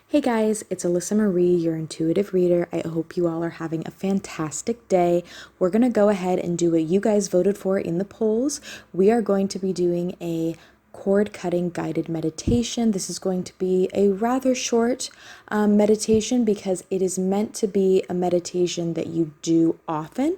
Hey guys, it's Alyssa Marie, your intuitive reader. I hope you all are having a fantastic day. We're going to go ahead and do what you guys voted for in the polls. We are going to be doing a cord cutting guided meditation. This is going to be a rather short meditation because it is meant to be a meditation that you do often.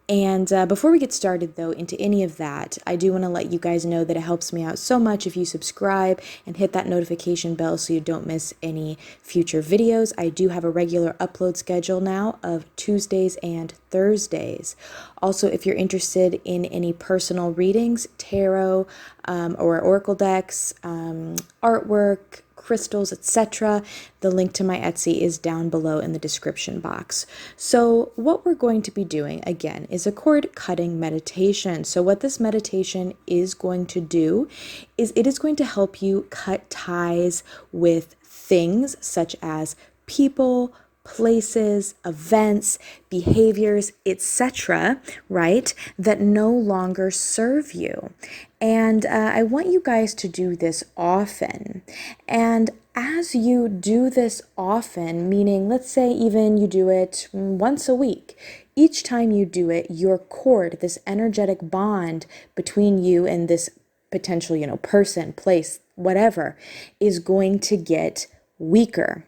And before we get started, though, into any of that, I do want to let you guys know that it helps me out so much if you subscribe and hit that notification bell so you don't miss any future videos. I do have a regular upload schedule now of Tuesdays and Thursdays. Also, if you're interested in any personal readings, tarot or oracle decks, artwork, crystals, etc., the link to my Etsy is down below in the description box. So what we're going to be doing again is a cord cutting meditation. So what this meditation is going to do is it is going to help you cut ties with things such as people, places, events, behaviors, etc., right, that no longer serve you. And I want you guys to do this often. And as you do this often, meaning let's say even you do it once a week, each time you do it, your cord, this energetic bond between you and this potential, person, place, whatever, is going to get weaker.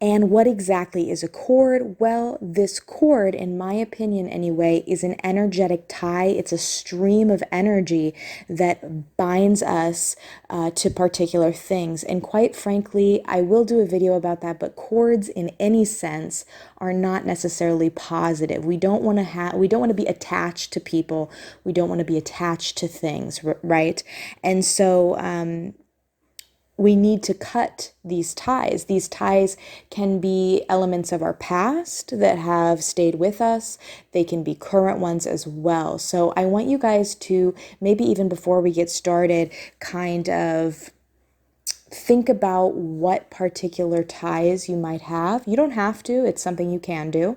And what exactly is a cord? Well, this cord, in my opinion anyway, is an energetic tie. It's a stream of energy that binds us to particular things. And quite frankly, I will do a video about that, but cords in any sense are not necessarily positive. We don't want to be attached to people. We don't want to be attached to things, right? And so, we need to cut these ties. These ties can be elements of our past that have stayed with us. They can be current ones as well. So I want you guys to, maybe even before we get started, kind of think about what particular ties you might have. You don't have to, it's something you can do.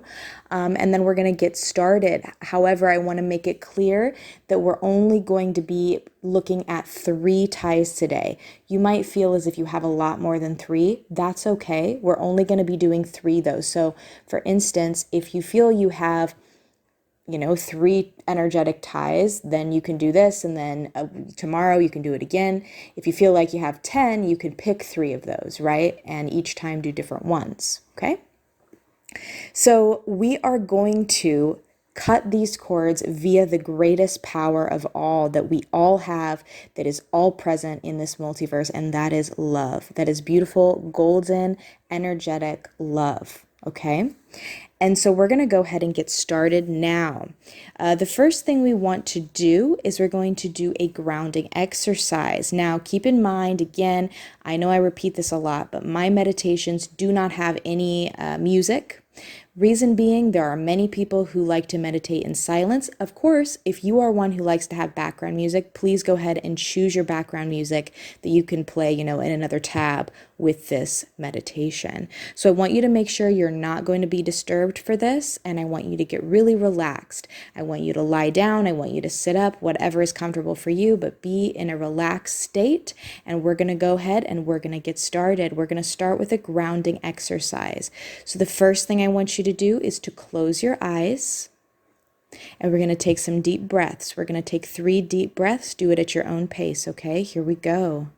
And then we're going to get started. However, I want to make it clear that we're only going to be looking at 3 ties today. You might feel as if you have a lot more than 3. That's okay. We're only going to be doing 3 though. So for instance, if you feel you have 3 energetic ties, then you can do this, and then tomorrow you can do it again. If you feel like you have 10, you can pick 3 of those, right? And each time do different ones, okay? So we are going to cut these cords via the greatest power of all that we all have, that is all present in this multiverse, and that is love. That is beautiful, golden, energetic love, okay? And so we're going to go ahead and get started now. The first thing we want to do is we're going to do a grounding exercise. Now, keep in mind, again, I know I repeat this a lot, but my meditations do not have any music. Reason being, there are many people who like to meditate in silence. Of course, if you are one who likes to have background music, please go ahead and choose your background music that you can play, in another tab with this meditation. So I want you to make sure you're not going to be disturbed for this, and I want you to get really relaxed. I want you to lie down, I want you to sit up, whatever is comfortable for you, but be in a relaxed state, and we're going to go ahead and we're going to get started. We're going to start with a grounding exercise. So the first thing I want you to do is to close your eyes, and we're going to take some deep breaths. We're going to take 3 deep breaths. Do it at your own pace, okay? Here we go.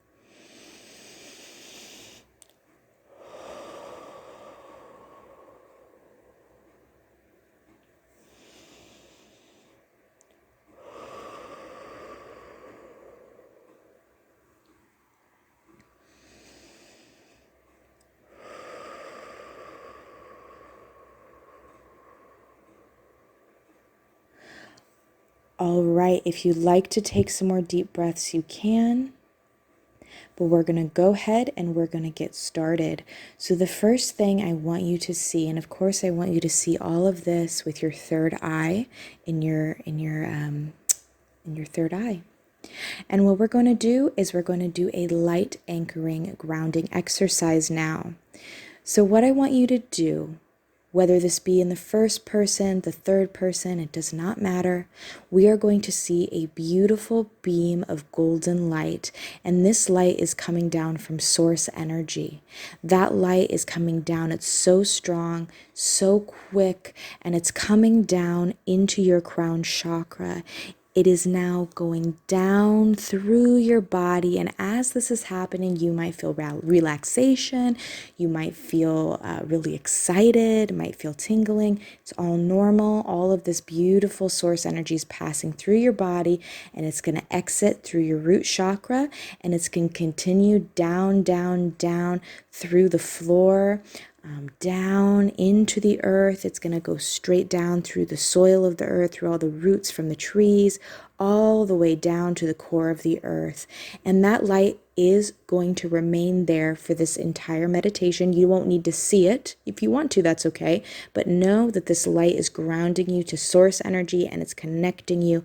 All right, if you'd like to take some more deep breaths, you can. But we're going to go ahead and we're going to get started. So the first thing I want you to see, and of course I want you to see all of this with your third eye, in your third eye. And what we're going to do is we're going to do a light anchoring grounding exercise now. So what I want you to do Whether this be in the first person, the third person, it does not matter. We are going to see a beautiful beam of golden light, and this light is coming down from source energy. That light is coming down. It's so strong, so quick, and it's coming down into your crown chakra. It is now going down through your body, and as this is happening, you might feel relaxation, you might feel really excited, might feel tingling. It's all normal. All of this beautiful source energy is passing through your body, and it's going to exit through your root chakra, and it's going to continue down, down, down through the floor, down into the earth. It's going to go straight down through the soil of the earth, through all the roots from the trees, all the way down to the core of the earth. And that light is going to remain there for this entire meditation. You won't need to see it. If you want to, that's okay. But know that this light is grounding you to source energy, and it's connecting you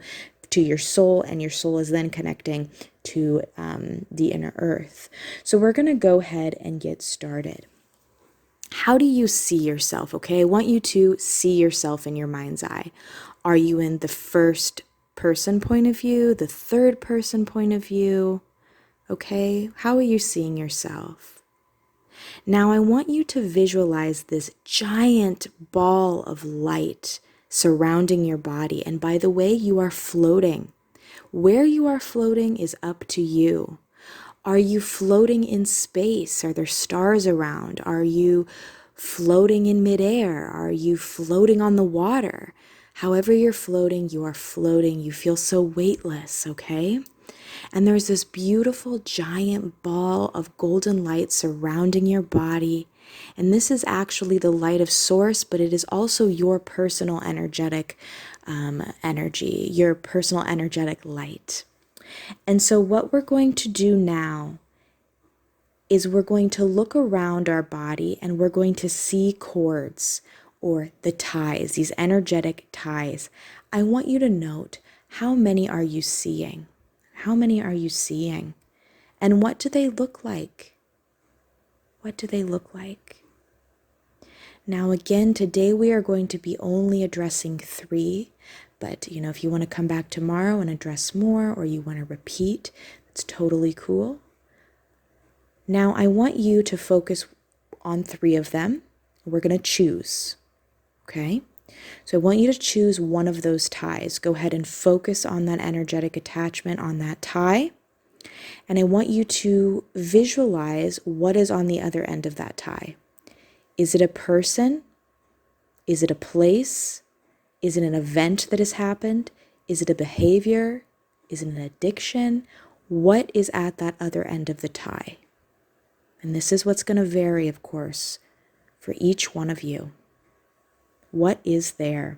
to your soul, and your soul is then connecting to the inner earth. So we're going to go ahead and get started. How do you see yourself? Okay, I want you to see yourself in your mind's eye. Are you in the first person point of view, the third person point of view? Okay, how are you seeing yourself? Now I want you to visualize this giant ball of light surrounding your body. And by the way, you are floating. Where you are floating is up to you. Are you floating in space? Are there stars around? Are you floating in midair? Are you floating on the water? However you're floating, you are floating. You feel so weightless, okay? And there's this beautiful giant ball of golden light surrounding your body. And this is actually the light of source, but it is also your personal energetic energy, your personal energetic light. And so what we're going to do now is we're going to look around our body, and we're going to see cords, or the ties, these energetic ties. I want you to note, how many are you seeing? How many are you seeing? And what do they look like? What do they look like? Now again, today we are going to be only addressing 3. But, if you want to come back tomorrow and address more, or you want to repeat, it's totally cool. Now, I want you to focus on 3 of them. We're going to choose, okay? So I want you to choose one of those ties. Go ahead and focus on that energetic attachment on that tie. And I want you to visualize what is on the other end of that tie. Is it a person? Is it a place? Is it an event that has happened? Is it a behavior? Is it an addiction? What is at that other end of the tie? And this is what's going to vary, of course, for each one of you. What is there?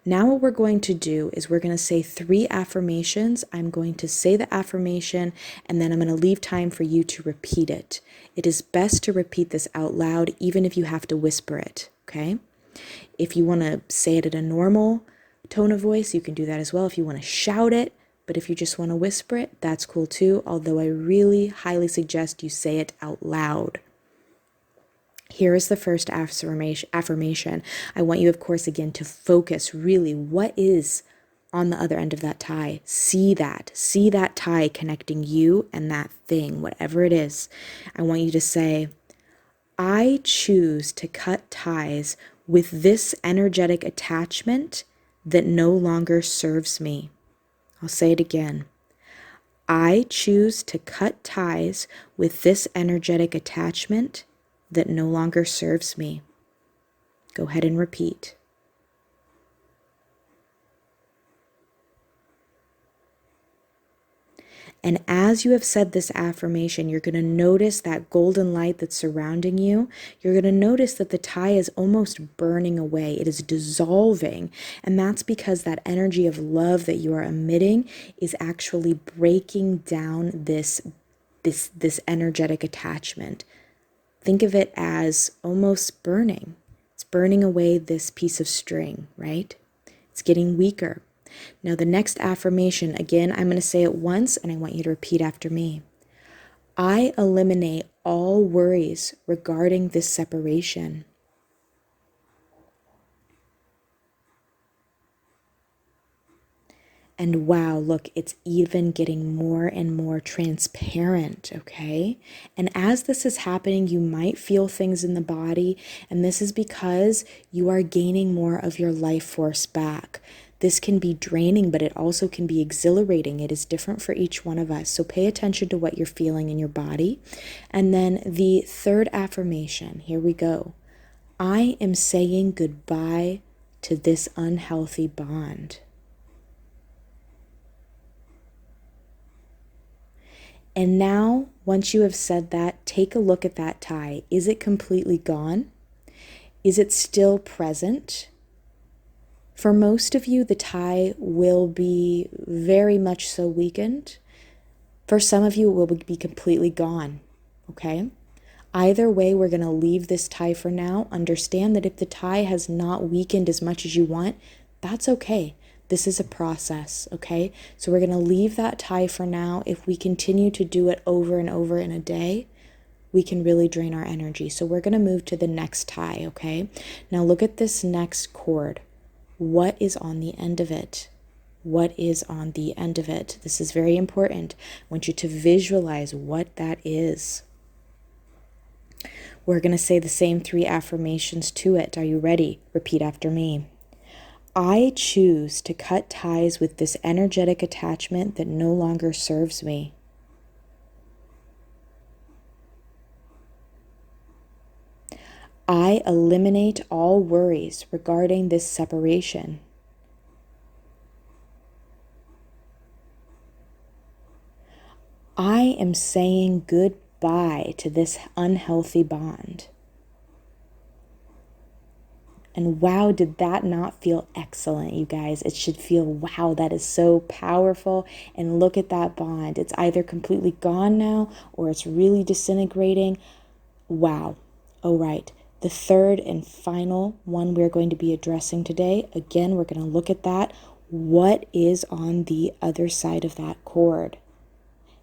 Now what we're going to do is we're going to say 3 affirmations. I'm going to say the affirmation, and then I'm going to leave time for you to repeat it. It is best to repeat this out loud, even if you have to whisper it, okay? If you want to say it at a normal tone of voice, you can do that as well. If you want to shout it, but if you just want to whisper it, that's cool too, although I really highly suggest you say it out loud. Here is the first affirmation. I want you, of course, again, to focus really what is on the other end of that tie. See that tie connecting you and that thing, whatever it is. I want you to say, I choose to cut ties with this energetic attachment that no longer serves me. I'll say it again. I choose to cut ties with this energetic attachment that no longer serves me. Go ahead and repeat. And as you have said this affirmation, you're going to notice that golden light that's surrounding you. You're going to notice that the tie is almost burning away. It is dissolving. And that's because that energy of love that you are emitting is actually breaking down this energetic attachment. Think of it as almost burning. It's burning away this piece of string, right? It's getting weaker. Now the next affirmation, again, I'm going to say it once and I want you to repeat after me. I eliminate all worries regarding this separation. And wow, look, it's even getting more and more transparent, okay? And as this is happening, you might feel things in the body, and this is because you are gaining more of your life force back. This can be draining, but it also can be exhilarating. It is different for each one of us. So pay attention to what you're feeling in your body. And then the third affirmation, here we go. I am saying goodbye to this unhealthy bond. And now, once you have said that, take a look at that tie. Is it completely gone? Is it still present? For most of you, the tie will be very much so weakened. For some of you, it will be completely gone, okay? Either way, we're going to leave this tie for now. Understand that if the tie has not weakened as much as you want, that's okay. This is a process, okay? So we're going to leave that tie for now. If we continue to do it over and over in a day, we can really drain our energy. So we're going to move to the next tie, okay? Now look at this next cord. What is on the end of it? What is on the end of it? This is very important. I want you to visualize what that is. We're going to say the same 3 affirmations to it. Are you ready? Repeat after me. I choose to cut ties with this energetic attachment that no longer serves me. I eliminate all worries regarding this separation. I am saying goodbye to this unhealthy bond. And wow, did that not feel excellent, you guys? It should feel, wow, that is so powerful. And look at that bond. It's either completely gone now or it's really disintegrating. Wow. All right. The third and final one we're going to be addressing today. Again, we're going to look at that. What is on the other side of that cord?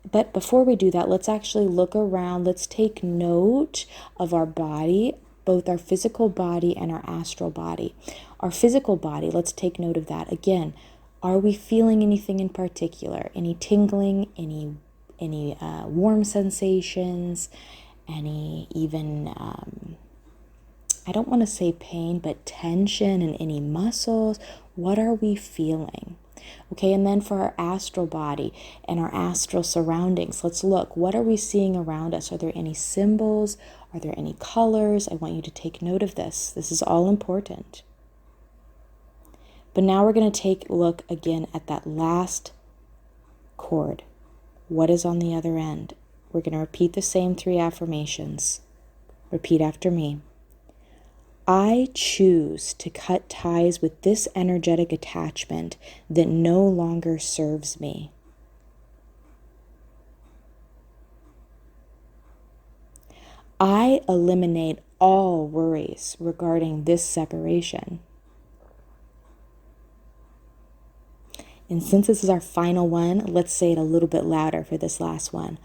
But before we do that, let's actually look around. Let's take note of our body, both our physical body and our astral body. Our physical body, let's take note of that. Again, are we feeling anything in particular? Any tingling, any warm sensations, any even, I don't want to say pain, but tension in any muscles? What are we feeling? Okay, and then for our astral body and our astral surroundings, let's look. What are we seeing around us? Are there any symbols? Are there any colors? I want you to take note of this. This is all important. But now we're going to take a look again at that last cord. What is on the other end? We're going to repeat the same 3 affirmations. Repeat after me. I choose to cut ties with this energetic attachment that no longer serves me. I eliminate all worries regarding this separation. And since this is our final one, let's say it a little bit louder for this last one.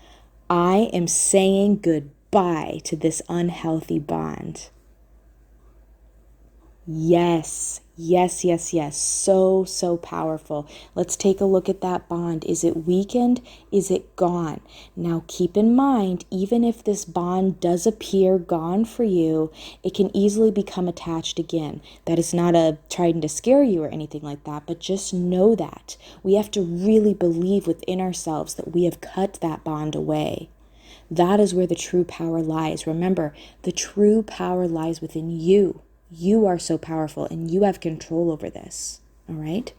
I am saying goodbye to this unhealthy bond. Yes, yes, yes, yes. So, so powerful. Let's take a look at that bond. Is it weakened? Is it gone? Now, keep in mind, even if this bond does appear gone for you, it can easily become attached again. That is not trying to scare you or anything like that, but just know that. We have to really believe within ourselves that we have cut that bond away. That is where the true power lies. Remember, the true power lies within you. You are so powerful and you have control over this. All right.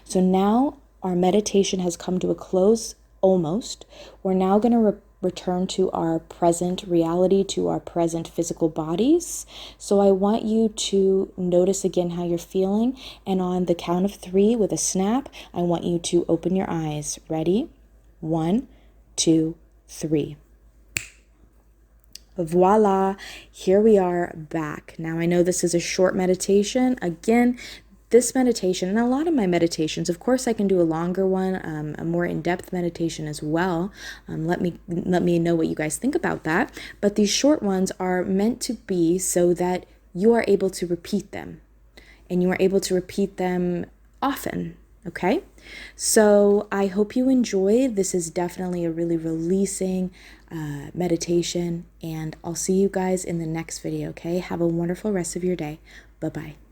So now our meditation has come to a close almost. We're now going to return to our present reality, to our present physical bodies. So I want you to notice again how you're feeling. And on the count of 3 with a snap, I want you to open your eyes. Ready? 1, 2, 3. Voila, here we are back. Now I know this is a short meditation. Again, this meditation, and a lot of my meditations, of course I can do a longer one, a more in-depth meditation as well. Let me know what you guys think about that. But these short ones are meant to be so that you are able to repeat them, and you are able to repeat them often. Okay, so I hope you enjoy. This is definitely a really releasing meditation, and I'll see you guys in the next video. Okay, have a wonderful rest of your day. Bye-bye.